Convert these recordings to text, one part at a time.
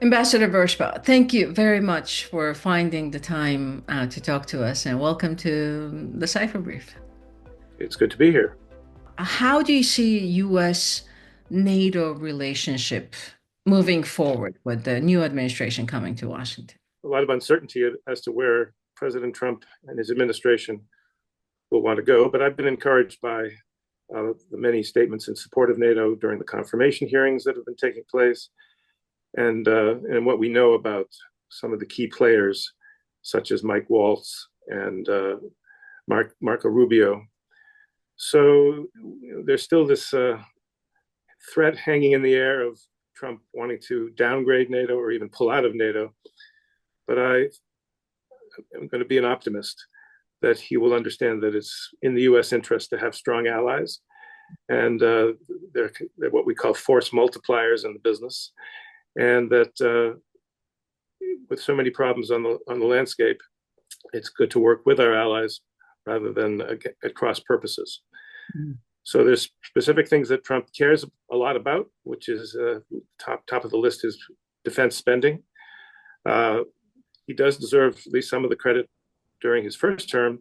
Ambassador Bershba, thank you very much for finding the time to talk to us and welcome to the Cipher Brief. It's good to be here. How do you see U.S. NATO relationship moving forward with the new administration coming to Washington? A lot of uncertainty as to where President Trump and his administration will want to go, but I've been encouraged by the many statements in support of NATO during the confirmation hearings that have been taking place, and what we know about some of the key players, such as Mike Waltz and Marco Rubio. So there's still this threat hanging in the air of Trump wanting to downgrade NATO or even pull out of NATO. But I am going to be an optimist that he will understand that it's in the U.S. interest to have strong allies, and they're what we call force multipliers in the business, and that with so many problems on the landscape, it's good to work with our allies rather than at cross purposes. Mm. So there's specific things that Trump cares a lot about, which is top of the list is defense spending. He does deserve at least some of the credit during his first term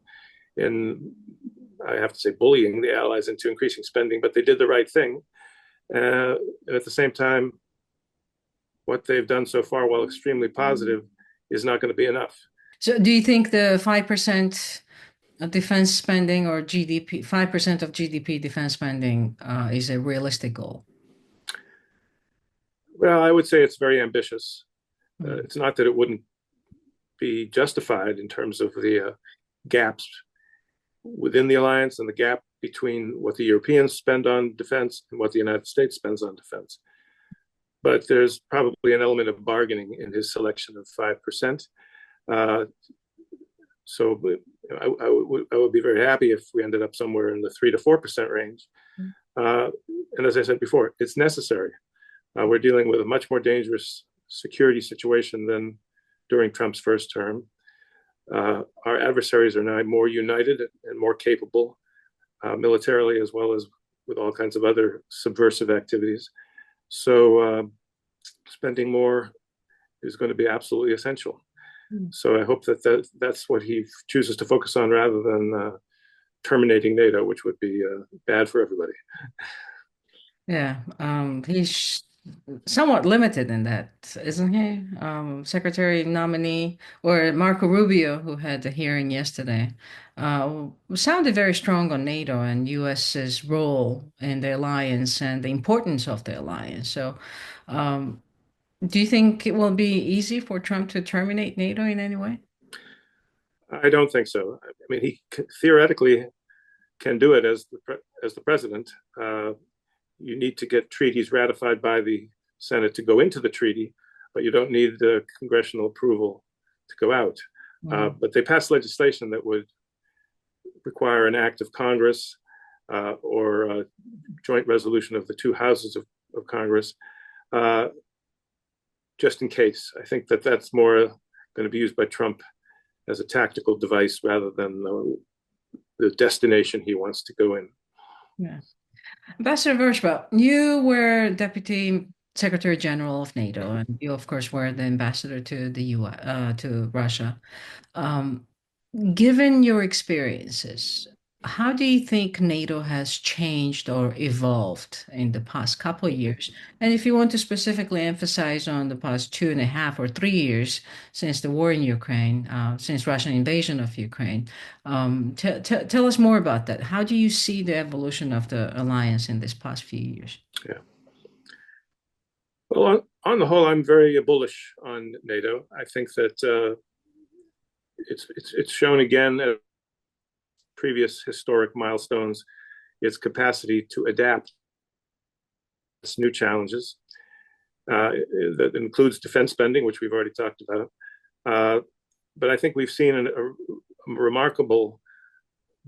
in, I have to say, bullying the allies into increasing spending, but they did the right thing. And at the same time, what they've done so far, while extremely positive, is not going to be enough. So do you think the 5% of defense spending or GDP, 5% of GDP defense spending is a realistic goal? Well, I would say it's very ambitious. It's not that it wouldn't be justified in terms of the gaps within the alliance and the gap between what the Europeans spend on defense and what the United States spends on defense. But there's probably an element of bargaining in his selection of 5%. So I would be very happy if we ended up somewhere in the 3 to 4% range. And as I said before, it's necessary. We're dealing with a much more dangerous security situation than during Trump's first term. Our adversaries are now more united and more capable militarily, as well as with all kinds of other subversive activities. So spending more is going to be absolutely essential. So I hope that's what he chooses to focus on rather than terminating NATO, which would be bad for everybody. Yeah, he's somewhat limited in that, isn't he? Secretary nominee or Marco Rubio, who had the hearing yesterday, sounded very strong on NATO and US's role in the alliance and the importance of the alliance. So, do you think it will be easy for Trump to terminate NATO in any way? I don't think so. I mean, he theoretically can do it as the president. You need to get treaties ratified by the Senate to go into the treaty, but you don't need the congressional approval to go out. But they passed legislation that would require an act of Congress or a joint resolution of the two houses of Congress, just in case. I think that's more going to be used by Trump as a tactical device rather than the destination he wants to go in. Yeah. Ambassador Vershba, you were Deputy Secretary General of NATO, and you, of course, were the ambassador to the US, to Russia. Um, Given your experiences, how do you think NATO has changed or evolved in the past couple of years? And if you want to specifically emphasize on the past 2.5 or 3 years since the war in Ukraine, since Russian invasion of Ukraine, tell us more about that. How do you see the evolution of the alliance in this past few years? Yeah. Well, on the whole, I'm very bullish on NATO. I think that it's shown again at previous historic milestones its capacity to adapt to new challenges. That includes defense spending, which we've already talked about. But I think we've seen a remarkable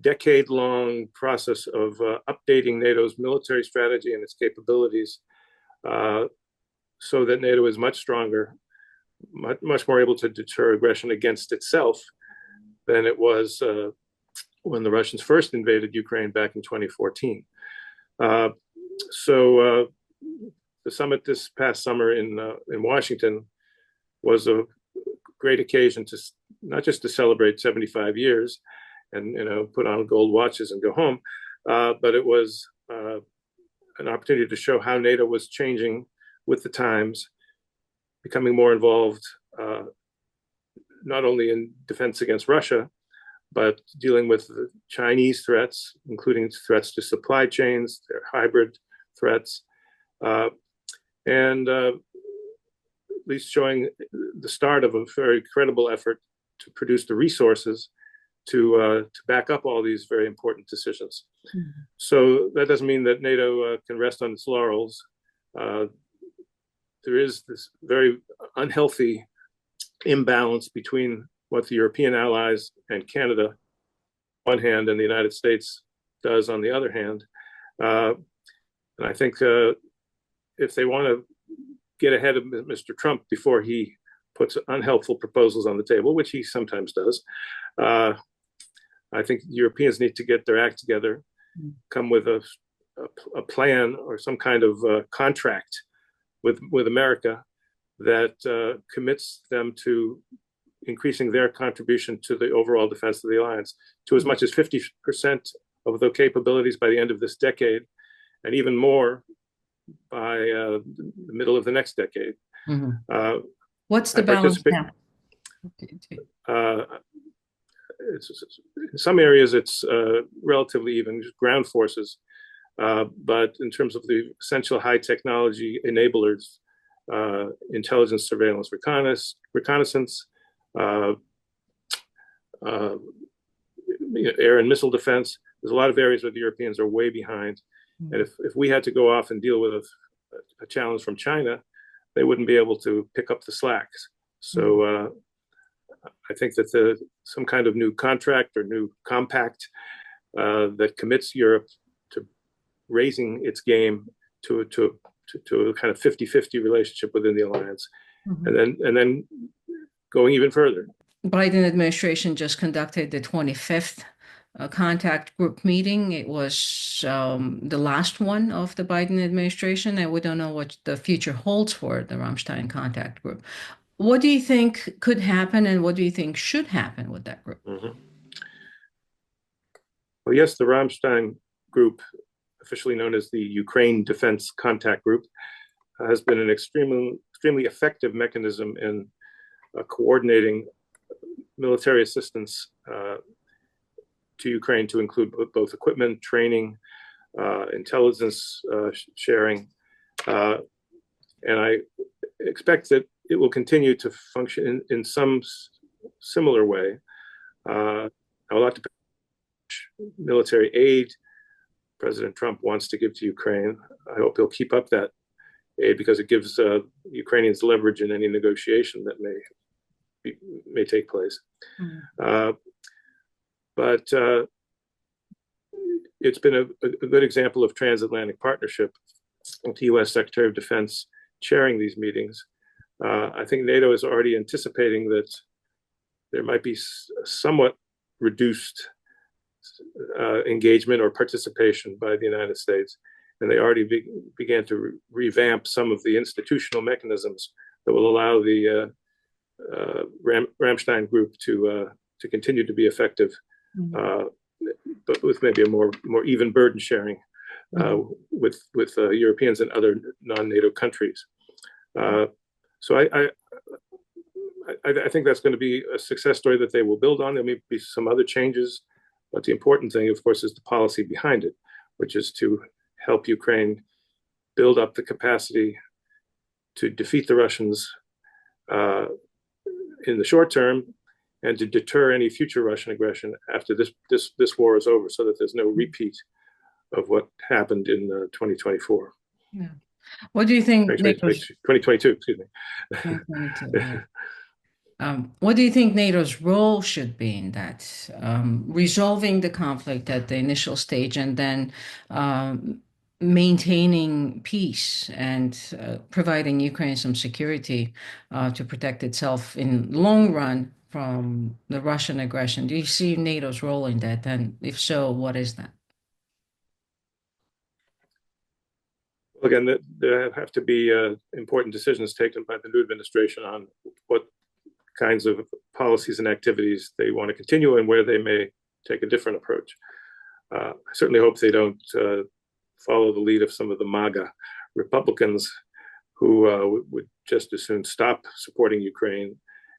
decade-long process of updating NATO's military strategy and its capabilities so that NATO is much stronger, much more able to deter aggression against itself than it was when the Russians first invaded Ukraine back in 2014. So the summit this past summer in Washington was a great occasion to not just to celebrate 75 years and put on gold watches and go home, but it was an opportunity to show how NATO was changing with the times, becoming more involved, not only in defense against Russia, but dealing with the Chinese threats, including threats to supply chains, their hybrid threats, and at least showing the start of a very credible effort to produce the resources to back up all these very important decisions. Mm-hmm. So that doesn't mean that NATO can rest on its laurels. There is this very unhealthy imbalance between what the European allies and Canada on one hand and the United States does on the other hand. And I think if they want to get ahead of Mr. Trump before he puts unhelpful proposals on the table, which he sometimes does, I think Europeans need to get their act together, come with a plan or some kind of contract with America that commits them to increasing their contribution to the overall defense of the alliance to as much as 50% of the capabilities by the end of this decade, and even more by the middle of the next decade. Mm-hmm. What's the balance now? In some areas, it's relatively even, ground forces. But in terms of the essential high technology enablers, intelligence, surveillance, reconnaissance, air and missile defense, there's a lot of areas where the Europeans are way behind. Mm-hmm. And if we had to go off and deal with a challenge from China, they wouldn't be able to pick up the slack. So I think that some kind of new contract or new compact that commits Europe to raising its game to a kind of 50-50 relationship within the alliance, mm-hmm. and then going even further. Biden administration just conducted the 25th contact group meeting. It was the last one of the Biden administration, and we don't know what the future holds for the Ramstein contact group. What do you think could happen, and what do you think should happen with that group? Mm-hmm. Well, yes, the Ramstein group, officially known as the Ukraine Defense Contact Group, has been an extremely effective mechanism in coordinating military assistance to Ukraine, to include both equipment, training, intelligence sharing. And I expect that it will continue to function in some similar way. A lot depends on military aid President Trump wants to give to Ukraine. I hope he'll keep up that aid because it gives Ukrainians leverage in any negotiation that may take place. Mm-hmm. But it's been a good example of transatlantic partnership with the U.S. Secretary of Defense chairing these meetings. I think NATO is already anticipating that there might be somewhat reduced engagement or participation by the United States, and they already began to revamp some of the institutional mechanisms that will allow the Ramstein group to continue to be effective, mm-hmm. But with maybe a more even burden sharing mm-hmm. with Europeans and other non-NATO countries. So I think that's going to be a success story that they will build on. There may be some other changes, but the important thing, of course, is the policy behind it, which is to help Ukraine build up the capacity to defeat the Russians in the short term, and to deter any future Russian aggression after this war is over, so that there's no repeat of what happened in 2024. Yeah. What do you think? 2022, excuse me. 2022, yeah. What do you think NATO's role should be in that? Resolving the conflict at the initial stage, and then maintaining peace and providing Ukraine some security to protect itself in the long run from the Russian aggression. Do you see NATO's role in that? And if so, what is that? Again, there have to be important decisions taken by the new administration on what kinds of policies and activities they want to continue and where they may take a different approach. I certainly hope they don't follow the lead of some of the MAGA Republicans who would just as soon stop supporting Ukraine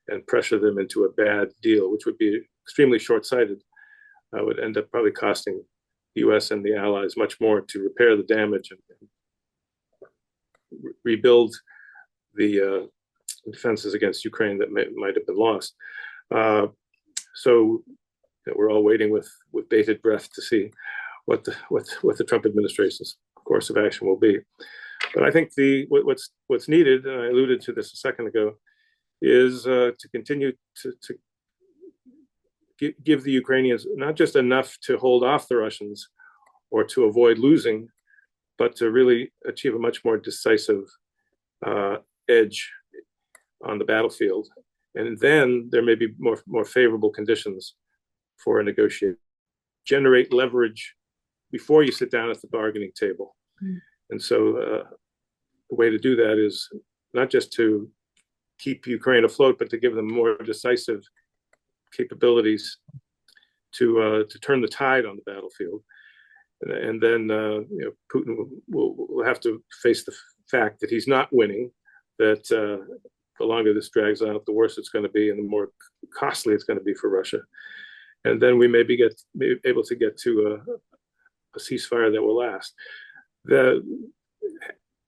and pressure them into a bad deal, which would be extremely short-sighted. Would end up probably costing the U.S. and the allies much more to repair the damage and rebuild the defenses against Ukraine that might have been lost. So we're all waiting with bated breath to see what the Trump administration's course of action will be. But I think what's needed, and I alluded to this a second ago, is to continue to give the Ukrainians not just enough to hold off the Russians or to avoid losing, but to really achieve a much more decisive edge on the battlefield. And then there may be more favorable conditions for a negotiation. Generate leverage before you sit down at the bargaining table. And so the way to do that is not just to keep Ukraine afloat, but to give them more decisive capabilities to turn the tide on the battlefield. And then Putin will have to face the fact that he's not winning, that the longer this drags out, the worse it's going to be and the more costly it's going to be for Russia. And then we may be able to get to a ceasefire that will last.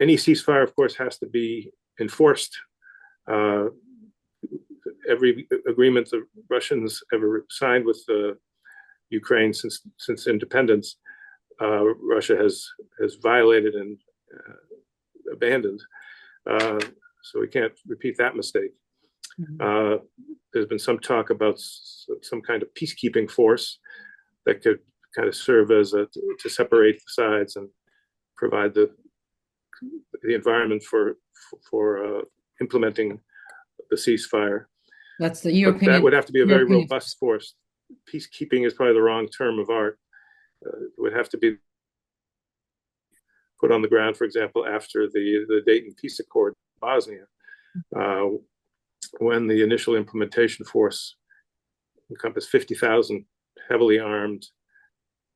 Any ceasefire, of course, has to be enforced. Every agreement the Russians ever signed with Ukraine since independence, Russia has violated and abandoned. So we can't repeat that mistake. There's been some talk about some kind of peacekeeping force that could kind of serve as to separate the sides and provide the environment for implementing the ceasefire. That's the European. But that would have to be a very robust force. Peacekeeping is probably the wrong term of art. It would have to be put on the ground, for example, after the Dayton Peace Accord in Bosnia, when the initial implementation force encompassed 50,000 heavily armed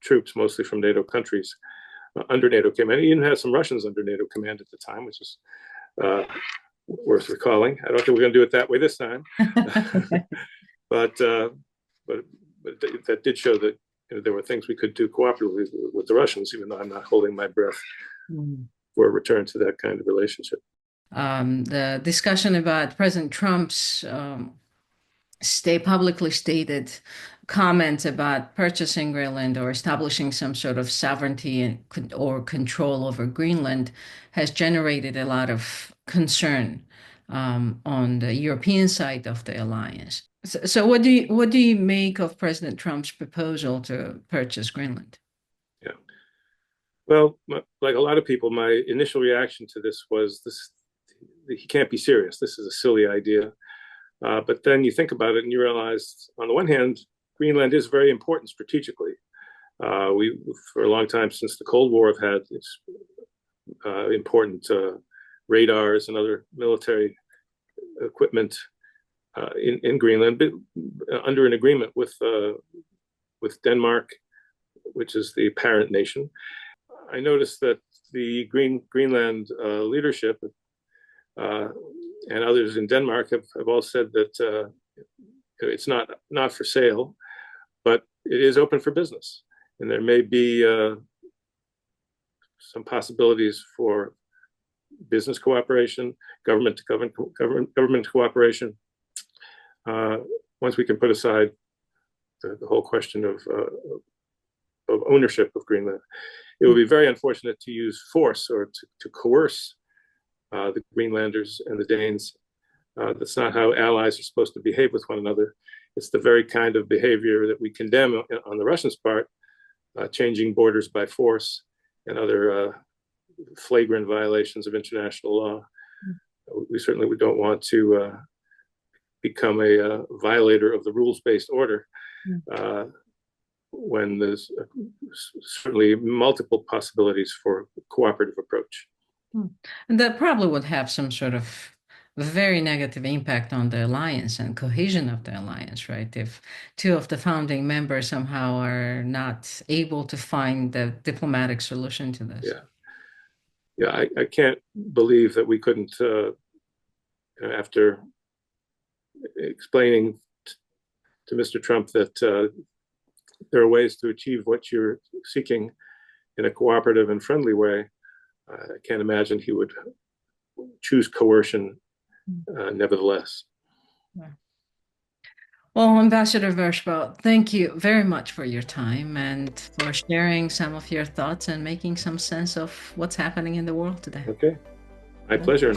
troops, mostly from NATO countries, under NATO command. It even had some Russians under NATO command at the time, which is worth recalling. I don't think we're going to do it that way this time, but that did show that there were things we could do cooperatively with the Russians, even though I'm not holding my breath for a return to that kind of relationship. The discussion about President Trump's publicly stated comments about purchasing Greenland or establishing some sort of sovereignty or control over Greenland has generated a lot of concern on the European side of the alliance. So what do you make of President Trump's proposal to purchase Greenland? Yeah. Well, like a lot of people, my initial reaction to this was he can't be serious. This is a silly idea. But then you think about it and you realize, on the one hand, Greenland is very important strategically. We, for a long time since the Cold War, have had its important radars and other military equipment in Greenland, under an agreement with Denmark, which is the parent nation. I noticed that the Greenland leadership and others in Denmark have all said that it's not for sale, but it is open for business, and there may be some possibilities for business cooperation, government cooperation. Once we can put aside the whole question of ownership of Greenland, it would be very unfortunate to use force or to coerce the Greenlanders and the Danes. That's not how allies are supposed to behave with one another. It's the very kind of behavior that we condemn on the Russians' part, changing borders by force and other flagrant violations of international law. We certainly don't want to become a violator of the rules-based order when there's certainly multiple possibilities for cooperative approach. And that probably would have some sort of very negative impact on the alliance and cohesion of the alliance, right? If two of the founding members somehow are not able to find the diplomatic solution to this. Yeah, yeah. I can't believe that we couldn't, after explaining to Mr. Trump that there are ways to achieve what you're seeking in a cooperative and friendly way. I can't imagine he would choose coercion, nevertheless. Yeah. Well, Ambassador Vershbow, thank you very much for your time and for sharing some of your thoughts and making some sense of what's happening in the world today. Okay, my Yeah. pleasure.